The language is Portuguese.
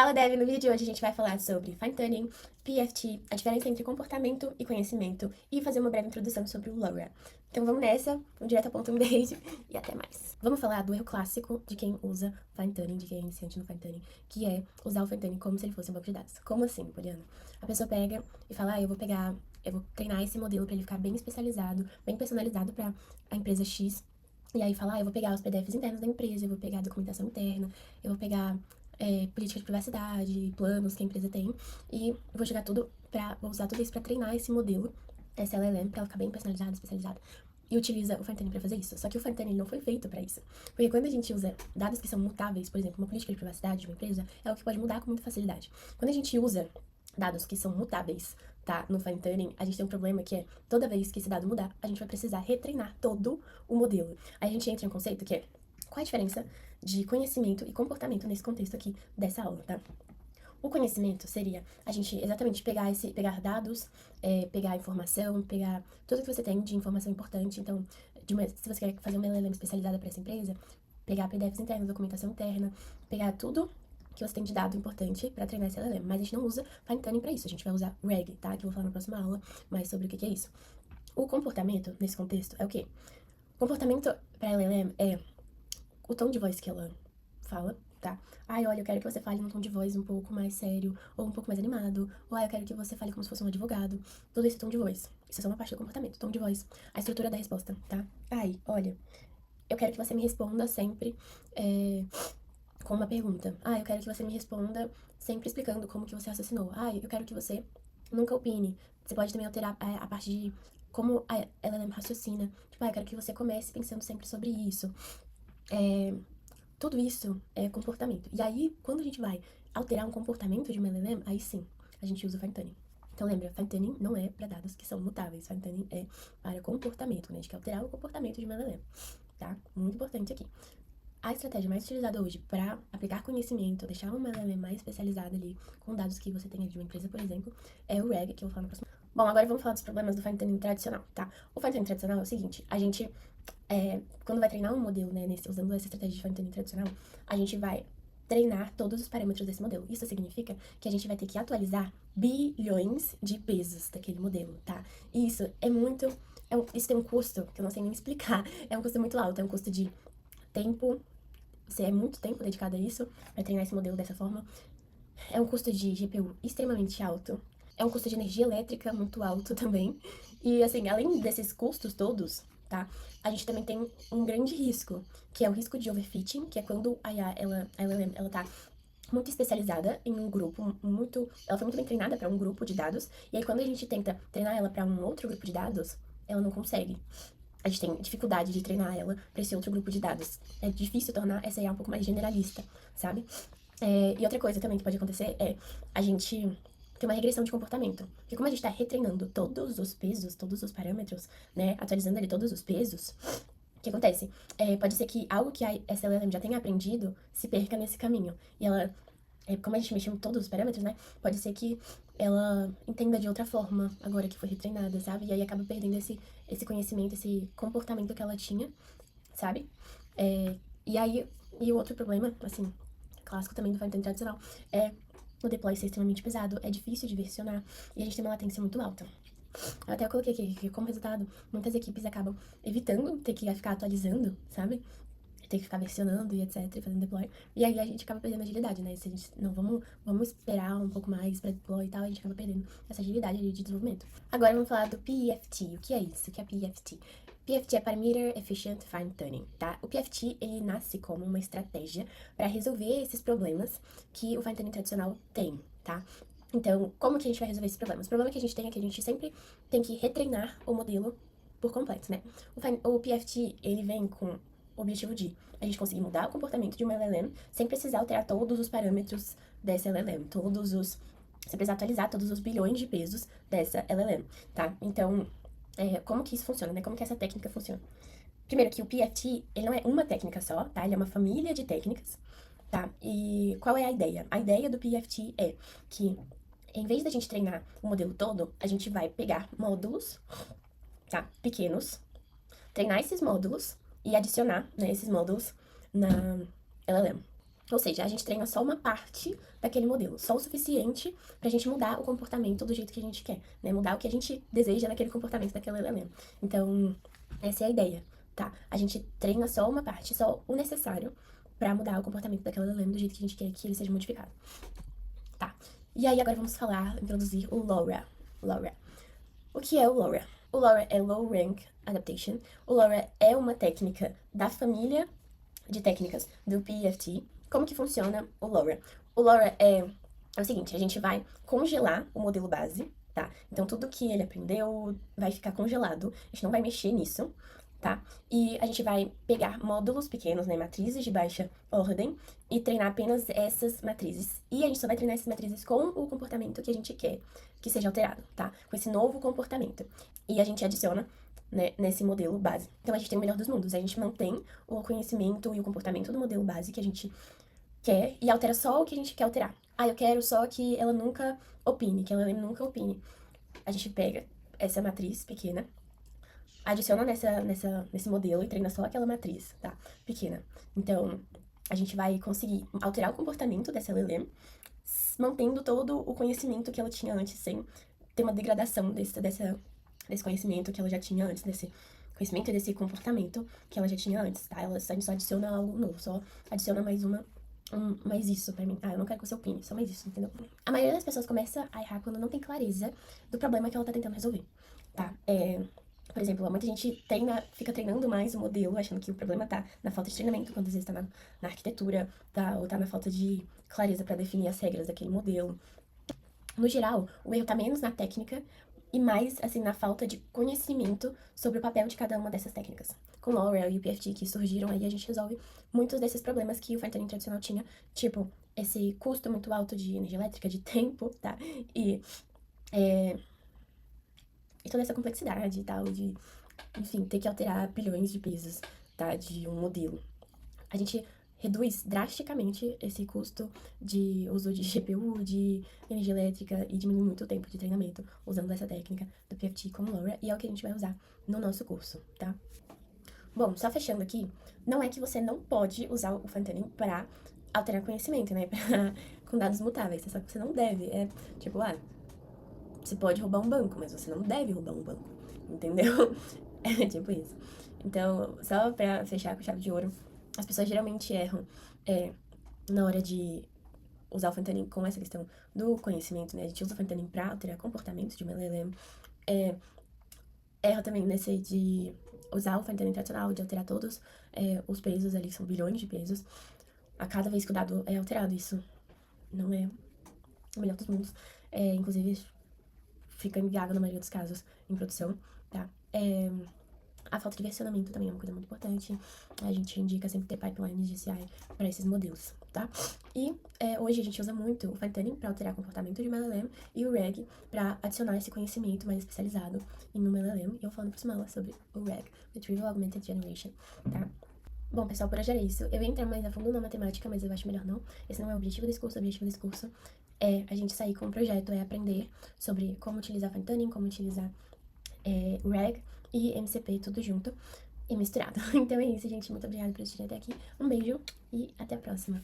Fala Dev, no vídeo de hoje a gente vai falar sobre Fine Tuning, PFT, a diferença entre comportamento e conhecimento e fazer uma breve introdução sobre o LoRa. Então vamos nessa, vamos direto ao ponto, um beijo e até mais. Vamos falar do erro clássico de quem usa Fine Tuning, de quem é iniciante no Fine Tuning, que é usar o Fine Tuning como se ele fosse um banco de dados. Como assim, Poliana? A pessoa pega e fala, eu vou treinar esse modelo para ele ficar bem especializado, bem personalizado para a empresa X. E aí fala, eu vou pegar os PDFs internos da empresa, eu vou pegar a documentação interna, eu vou pegar política de privacidade, planos que a empresa tem, e vou usar tudo isso pra treinar esse modelo, essa LLM, pra ela ficar bem personalizada, especializada, e utiliza o Fine Tuning pra fazer isso. Só que o Fine Tuning não foi feito pra isso. Porque quando a gente usa dados que são mutáveis, por exemplo, uma política de privacidade de uma empresa, é algo que pode mudar com muita facilidade. Quando a gente usa dados que são mutáveis, tá, no Fine Tuning, a gente tem um problema que é, toda vez que esse dado mudar, a gente vai precisar retreinar todo o modelo. Aí a gente entra em um conceito que é, qual é a diferença de conhecimento e comportamento nesse contexto aqui dessa aula, tá? O conhecimento seria a gente exatamente pegar dados, pegar informação, pegar tudo que você tem de informação importante. Então, se você quer fazer uma LLM especializada para essa empresa, pegar PDFs internos, documentação interna, pegar tudo que você tem de dado importante para treinar essa LLM. Mas a gente não usa Fine Tuning para isso, a gente vai usar RAG, tá? Que eu vou falar na próxima aula mais sobre o que é isso. O comportamento, nesse contexto, é o quê? Comportamento para LLM é o tom de voz que ela fala, tá? Ai, olha, eu quero que você fale num tom de voz um pouco mais sério, ou um pouco mais animado, ou ai, eu quero que você fale como se fosse um advogado. Todo esse tom de voz. Isso é só uma parte do comportamento, tom de voz. A estrutura da resposta, tá? Ai, olha, eu quero que você me responda sempre com uma pergunta. Ah, eu quero que você me responda sempre explicando como que você raciocinou. Ah, eu quero que você nunca opine. Você pode também alterar a parte de como ela raciocina. Tipo, ah, eu quero que você comece pensando sempre sobre isso. Tudo isso é comportamento. E aí, quando a gente vai alterar um comportamento de uma LLM, aí sim, a gente usa o Fine Tuning. Então lembra, Fine Tuning não é para dados que são mutáveis. Fine Tuning é para comportamento, né? A gente quer alterar o comportamento de uma LLM, tá? Muito importante aqui. A estratégia mais utilizada hoje para aplicar conhecimento, deixar uma LLM mais especializada ali com dados que você tenha de uma empresa, por exemplo, é o RAG, que eu vou falar no próximo. Bom, agora vamos falar dos problemas do Fine Tuning tradicional, tá? O Fine Tuning tradicional é o seguinte, a gente quando vai treinar um modelo, né, usando essa estratégia de Fine Tuning tradicional, a gente vai treinar todos os parâmetros desse modelo. Isso significa que a gente vai ter que atualizar bilhões de pesos daquele modelo, tá? E isso é muito... isso tem um custo que eu não sei nem explicar. É um custo muito alto, é um custo de tempo. Você é muito tempo dedicado a isso, pra treinar esse modelo dessa forma. É um custo de GPU extremamente alto. É um custo de energia elétrica muito alto também. E, assim, além desses custos todos, tá? A gente também tem um grande risco, que é o risco de overfitting, que é quando a IA, ela tá muito especializada em um grupo, ela foi muito bem treinada para um grupo de dados, e aí quando a gente tenta treinar ela para um outro grupo de dados, ela não consegue. A gente tem dificuldade de treinar ela para esse outro grupo de dados. É difícil tornar essa IA um pouco mais generalista, sabe? E outra coisa também que pode acontecer é a gente ter uma regressão de comportamento. Porque como a gente está retreinando todos os pesos, todos os parâmetros, né, atualizando ali todos os pesos, o que acontece? Pode ser que algo que a SLM já tenha aprendido se perca nesse caminho. E ela, como a gente mexeu em todos os parâmetros, né, pode ser que ela entenda de outra forma agora que foi retreinada, sabe? E aí acaba perdendo esse conhecimento, esse comportamento que ela tinha, sabe? E aí, e o outro problema, assim, clássico também do Fine Tuning tradicional, é o deploy ser extremamente pesado, é difícil de versionar e a gente tem uma latência muito alta. Eu até coloquei aqui que, como resultado, muitas equipes acabam evitando ter que ficar atualizando, sabe? Ter que ficar versionando e etc, fazendo deploy. E aí a gente acaba perdendo agilidade, né? Se a gente não vamos esperar um pouco mais pra deploy e tal, a gente acaba perdendo essa agilidade ali de desenvolvimento. Agora vamos falar do PEFT. O que é isso? O que é PEFT? PFT é Parameter Efficient Fine Tuning, tá? O PFT, ele nasce como uma estratégia para resolver esses problemas que o Fine Tuning tradicional tem, tá? Então, como que a gente vai resolver esses problemas? O problema que a gente tem é que a gente sempre tem que retreinar o modelo por completo, né? O PFT, ele vem com o objetivo de a gente conseguir mudar o comportamento de uma LLM sem precisar alterar todos os parâmetros dessa LLM, sem precisar atualizar todos os bilhões de pesos dessa LLM, tá? Então, como que isso funciona, né? Como que essa técnica funciona? Primeiro que o PFT, ele não é uma técnica só, tá? Ele é uma família de técnicas, tá? E qual é a ideia? A ideia do PFT é que, em vez da gente treinar o modelo todo, a gente vai pegar módulos, tá? Pequenos, treinar esses módulos e adicionar, né, esses módulos na LLM. Ou seja, a gente treina só uma parte daquele modelo, só o suficiente pra gente mudar o comportamento do jeito que a gente quer, né? Mudar o que a gente deseja naquele comportamento daquele LLM. Então, essa é a ideia, tá? A gente treina só uma parte, só o necessário pra mudar o comportamento daquele LLM do jeito que a gente quer que ele seja modificado, tá? E aí agora vamos introduzir o LoRA. LoRA. O que é o LoRA? O LoRA é Low Rank Adaptation. O LoRA é uma técnica da família de técnicas do PEFT. Como que funciona o LoRA? O LoRA é o seguinte, a gente vai congelar o modelo base, tá? Então tudo que ele aprendeu vai ficar congelado, a gente não vai mexer nisso, tá? E a gente vai pegar módulos pequenos, né, matrizes de baixa ordem, e treinar apenas essas matrizes. E a gente só vai treinar essas matrizes com o comportamento que a gente quer que seja alterado, tá? Com esse novo comportamento. E a gente adiciona, né, nesse modelo base. Então a gente tem o melhor dos mundos. A gente mantém o conhecimento e o comportamento do modelo base que a gente quer e altera só o que a gente quer alterar. Ah, eu quero só que ela nunca opine, que ela nunca opine. A gente pega essa matriz pequena, adiciona nesse modelo e treina só aquela matriz, tá? Pequena. Então, a gente vai conseguir alterar o comportamento dessa LLM, mantendo todo o conhecimento que ela tinha antes, sem ter uma degradação desse conhecimento que ela já tinha antes, desse conhecimento e desse comportamento que ela já tinha antes, tá? A gente só adiciona algo novo, só adiciona mais isso pra mim. Ah, eu não quero que você opine, só mais isso, entendeu? A maioria das pessoas começa a errar quando não tem clareza do problema que ela tá tentando resolver, tá? Por exemplo, muita gente fica treinando mais o modelo, achando que o problema tá na falta de treinamento, quando às vezes tá na arquitetura, tá? Ou tá na falta de clareza pra definir as regras daquele modelo. No geral, o erro tá menos na técnica e mais, assim, na falta de conhecimento sobre o papel de cada uma dessas técnicas. Com o LoRa e o PFT que surgiram aí, a gente resolve muitos desses problemas que o fine tuning tradicional tinha, tipo, esse custo muito alto de energia elétrica, de tempo, tá? E, é, e toda essa complexidade e tal, de, enfim, ter que alterar bilhões de pesos, tá? De um modelo. A gente reduz drasticamente esse custo de uso de GPU, de energia elétrica e diminui muito o tempo de treinamento usando essa técnica do PFT com LoRa e é o que a gente vai usar no nosso curso, tá? Bom, só fechando aqui, não é que você não pode usar o fine-tuning para alterar conhecimento, né? Com dados mutáveis, só que você não deve. É tipo, você pode roubar um banco, mas você não deve roubar um banco, entendeu? É tipo isso. Então, só pra fechar com chave de ouro, as pessoas geralmente erram na hora de usar o fine-tuning com essa questão do conhecimento, né? A gente usa o fine-tuning pra alterar comportamentos de uma LLM. Erra também nesse de usar o fine-tuning tradicional, de alterar todos os pesos ali, são bilhões de pesos, a cada vez que o dado é alterado. Isso não é o melhor dos mundos. Inclusive, fica inviável na maioria dos casos em produção, tá? A falta de versionamento também é uma coisa muito importante. A gente indica sempre ter pipelines de CI para esses modelos, tá? E hoje a gente usa muito o fine-tuning para alterar o comportamento de uma LLM e o RAG para adicionar esse conhecimento mais especializado em uma LLM. E eu falando por cima sobre o RAG, Retrieval Augmented Generation, tá? Bom, pessoal, por hoje era isso. Eu ia entrar mais a fundo na matemática, mas eu acho melhor não. Esse não é o objetivo desse curso. O objetivo desse curso é a gente sair com um projeto, aprender sobre como utilizar fine-tuning, como utilizar RAG e MCP tudo junto e misturado. Então é isso, gente. Muito obrigada por assistirem até aqui. Um beijo e até a próxima.